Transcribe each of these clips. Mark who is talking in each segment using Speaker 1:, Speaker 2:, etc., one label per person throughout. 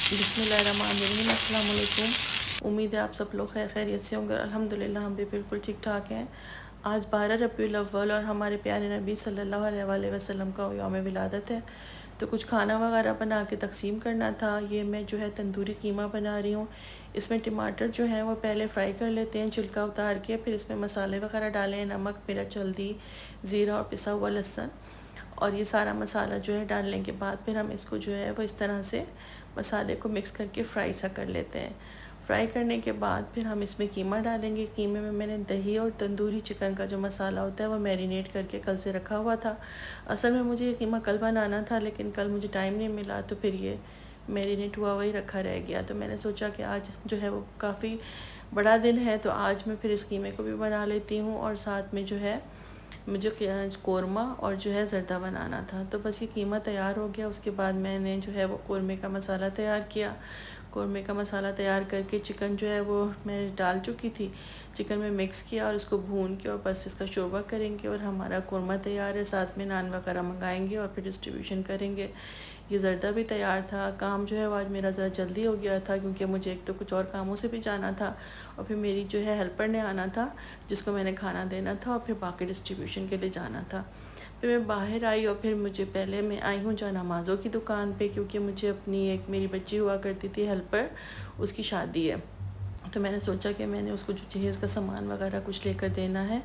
Speaker 1: बिस्मिल्लाहिर्रहमानिर्रहीम। अस्सलाम वालेकुम। उम्मीद है आप सब लोग खैरियत से होंगे। अल्हम्दुलिल्लाह हम भी बिल्कुल ठीक ठाक हैं। आज 12 रबीउल अव्वल और हमारे प्यारे नबी सल्लल्लाहु अलैहि वसल्लम का यौम विलादत है। तो कुछ खाना वगैरह बना के तकसीम करना था। ये मैं जो है तंदूरी कीमा बना रही हूँ। इसमें टमाटर जो है वो पहले फ्राई कर लेते हैं छिलका उतार के, फिर इसमें मसाले वगैरह डालें, नमक, मिर्च, हल्दी, ज़ीरा और पिसा हुआ लहसुन। और ये सारा मसाला जो है डालने के बाद फिर हम इसको जो है वो इस तरह से मसाले को मिक्स करके फ्राई सा कर लेते हैं। फ्राई करने के बाद फिर हम इसमें कीमा डालेंगे। कीमे में मैंने दही और तंदूरी चिकन का जो मसाला होता है वो मैरिनेट करके कल से रखा हुआ था। असल में मुझे ये कीमा कल बनाना था, लेकिन कल मुझे टाइम नहीं मिला, तो फिर ये मैरिनेट हुआ वही रखा रह गया। तो मैंने सोचा कि आज जो है वो काफ़ी बड़ा दिन है, तो आज मैं फिर इस कीमे को भी बना लेती हूँ। और साथ में जो है मुझे कोरमा और जो है ज़र्दा बनाना था। तो बस ये कीमा तैयार हो गया। उसके बाद मैंने जो है वो कोरमे का मसाला तैयार किया। कोरमे का मसाला तैयार करके चिकन जो है वो मैं डाल चुकी थी, चिकन में मिक्स किया और इसको भून के और बस इसका शोरबा करेंगे और हमारा कोरमा तैयार है। साथ में नान वगैरह मंगाएंगे और फिर डिस्ट्रीब्यूशन करेंगे। ये ज़र्दा भी तैयार था। काम जो है वो आज मेरा ज़रा जल्दी हो गया था, क्योंकि मुझे एक तो कुछ और कामों से भी जाना था और फिर मेरी जो है हेल्पर ने आना था जिसको मैंने खाना देना था, और फिर बाकी डिस्ट्रीब्यूशन के लिए जाना था। फिर मैं बाहर आई और फिर मुझे पहले मैं आई हूँ नमाज़ों की दुकान पे, क्योंकि मुझे अपनी एक मेरी बच्ची हुआ करती थी हेल्पर, उसकी शादी है। तो मैंने सोचा कि मैंने उसको जो जहेज़ का सामान वगैरह कुछ लेकर देना है,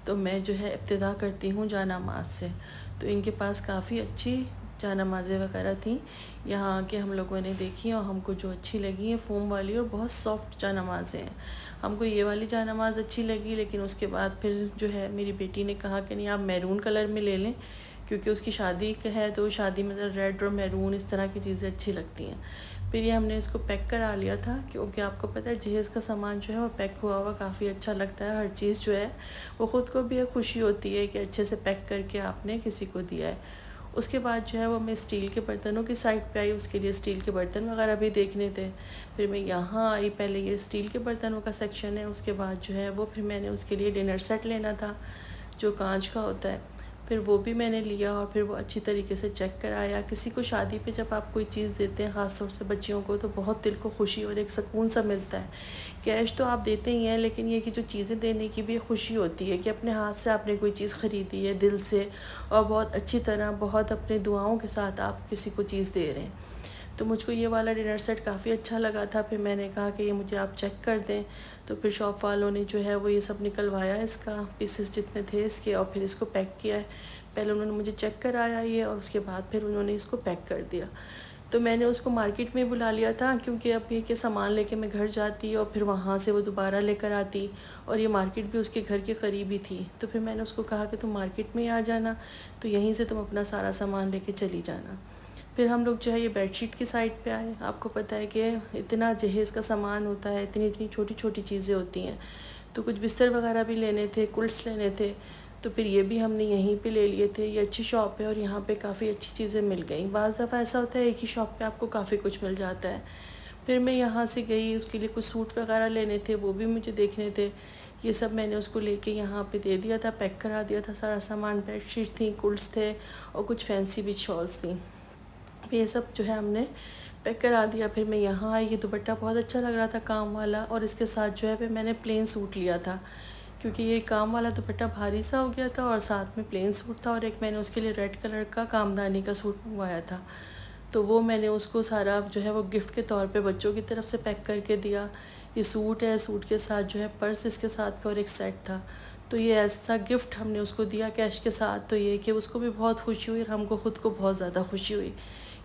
Speaker 1: तो मैं जो है इब्तिदा करती हूँ नमाज से। तो इनके पास काफ़ी अच्छी नमाज़ें वगैरह थी। यहाँ आके हम लोगों ने देखी और हमको जो अच्छी लगी हैं फ़ोम वाली और बहुत सॉफ्ट नमाज़ें हैं। हमको ये वाली नमाज़ अच्छी लगी, लेकिन उसके बाद फिर जो है मेरी बेटी ने कहा कि नहीं आप मैरून कलर में ले लें, क्योंकि उसकी शादी है तो शादी में रेड और मैरून इस तरह की चीज़ें अच्छी लगती हैं। फिर ये हमने इसको पैक करा लिया था, क्योंकि आपको पता है जहेज़ का सामान जो है वो पैक हुआ हुआ काफ़ी अच्छा लगता है। हर चीज़ जो है वो ख़ुद को भी एक खुशी होती है कि अच्छे से पैक करके आपने किसी को दिया है। उसके बाद जो है वो मैं स्टील के बर्तनों की साइड पे आई। उसके लिए स्टील के बर्तन वगैरह भी देखने थे। फिर मैं यहाँ आई, पहले ये स्टील के बर्तनों का सेक्शन है। उसके बाद जो है वो फिर मैंने उसके लिए डिनर सेट लेना था जो कांच का होता है। फिर वो भी मैंने लिया और फिर वो अच्छी तरीके से चेक कराया। किसी को शादी पे जब आप कोई चीज़ देते हैं, ख़ास तौर से बच्चियों को, तो बहुत दिल को खुशी और एक सुकून सा मिलता है। कैश तो आप देते ही हैं, लेकिन ये कि जो चीज़ें देने की भी खुशी होती है कि अपने हाथ से आपने कोई चीज़ ख़रीदी है दिल से, और बहुत अच्छी तरह बहुत अपने दुआओं के साथ आप किसी को चीज़ दे रहे हैं। तो मुझको ये वाला डिनर सेट काफ़ी अच्छा लगा था। फिर मैंने कहा कि ये मुझे आप चेक कर दें। तो फिर शॉप वालों ने जो है वो ये सब निकलवाया, इसका पीसेस जितने थे इसके, और फिर इसको पैक किया है। पहले उन्होंने मुझे चेक कराया ये, और उसके बाद फिर उन्होंने इसको पैक कर दिया। तो मैंने उसको मार्केट में बुला लिया था, क्योंकि अब ये कि सामान लेके मैं घर जाती और फिर वहाँ से वो दोबारा लेकर आती, और ये मार्केट भी उसके घर के करीब ही थी। तो फिर मैंने उसको कहा कि तुम मार्केट में ही आ जाना, तो यहीं से तुम अपना सारा सामान लेके चली जाना। फिर हम लोग जो है ये बेडशीट की साइड पे आए। आपको पता है कि इतना जहेज़ का सामान होता है, इतनी इतनी छोटी छोटी चीज़ें होती हैं, तो कुछ बिस्तर वगैरह भी लेने थे, कुल्स लेने थे। तो फिर ये भी हमने यहीं पे ले लिए थे। ये अच्छी शॉप है और यहाँ पे काफ़ी अच्छी चीज़ें मिल गई। बाज़ दफ़ा ऐसा होता है एक ही शॉप पे आपको काफ़ी कुछ मिल जाता है। फिर मैं यहाँ से गई, उसके लिए कुछ सूट वगैरह लेने थे, वो भी मुझे देखने थे। ये सब मैंने उसको लेके यहाँ पे दे दिया था, पैक करा दिया था सारा सामान। बेडशीट थी, कुल्स थे और कुछ फैंसी भी शॉल्स थी। ये सब जो है हमने पैक करा दिया। फिर मैं यहाँ आई। ये दुपट्टा बहुत अच्छा लग रहा था काम वाला, और इसके साथ जो है फिर मैंने प्लेन सूट लिया था, क्योंकि ये काम वाला दुपट्टा भारी सा हो गया था और साथ में प्लेन सूट था, और एक मैंने उसके लिए रेड कलर का कामदानी का सूट मंगवाया था। तो वो मैंने उसको सारा जो है वो गिफ्ट के तौर पे बच्चों की तरफ से पैक करके दिया। ये सूट है, सूट के साथ जो है पर्स इसके साथ का और एक सेट था। तो ये ऐसा गिफ्ट हमने उसको दिया कैश के साथ। तो ये कि उसको भी बहुत खुशी हुई और हमको ख़ुद को बहुत ज़्यादा खुशी हुई,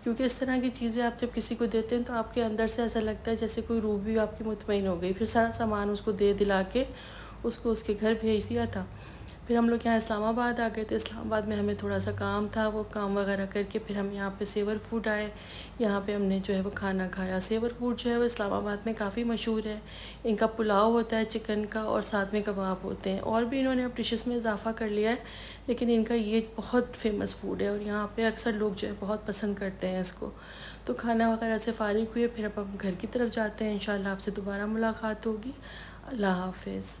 Speaker 1: क्योंकि इस तरह की चीज़ें आप जब किसी को देते हैं तो आपके अंदर से ऐसा लगता है जैसे कोई रूह भी आपकी मुतमईन हो गई। फिर सारा सामान उसको दे दिला के उसको उसके घर भेज दिया था। फिर हम लोग यहाँ इस्लामाबाद आ गए थे। इस्लामाबाद में हमें थोड़ा सा काम था, वो काम वगैरह करके फिर हम यहाँ पे सेवर फूड आए। यहाँ पे हमने जो है वो खाना खाया। सेवर फूड जो है वो इस्लामाबाद में काफ़ी मशहूर है। इनका पुलाव होता है चिकन का, और साथ में कबाब होते हैं, और भी इन्होंने अब डिशेस में इजाफा कर लिया है, लेकिन इनका ये बहुत फेमस फूड है और यहाँ पे अक्सर लोग जो है बहुत पसंद करते हैं इसको। तो खाना वगैरह से फ़ारिग हुए, फिर अब हम घर की तरफ जाते हैं। इंशाल्लाह आपसे दोबारा मुलाकात होगी। अल्लाह हाफिज़।